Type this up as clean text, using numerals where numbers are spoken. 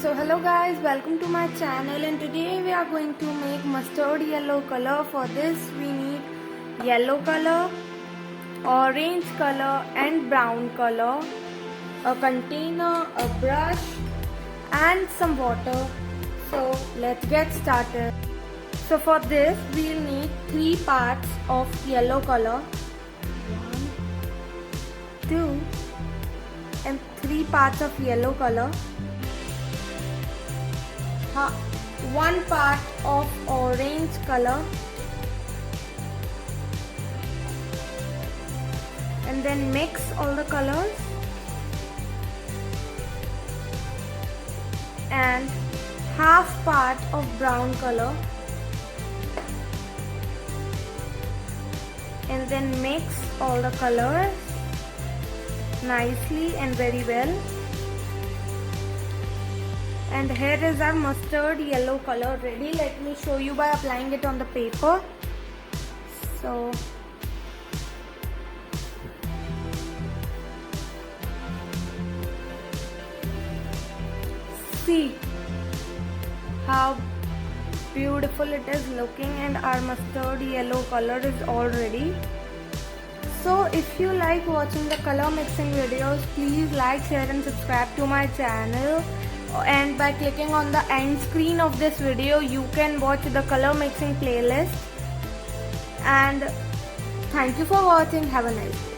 So hello guys, welcome to my channel, and today we are going to make mustard yellow color. For this we need yellow color, orange color and brown color, a container, a brush and some water. So let's get started. So for this we'll need 3 parts of yellow color, 1, 2 and 3 parts of yellow color, 1 part of orange color, and then mix all the colors, and half part of brown color, and then mix all the colors nicely and very well. And here is our mustard yellow color ready. Let me show you by applying it on the paper. So see how beautiful it is looking, and our mustard yellow color is all ready. So if you like watching the color mixing videos, please like, share and subscribe to my channel. And by clicking on the end screen of this video, you can watch the color mixing playlist. And thank you for watching. Have a nice day.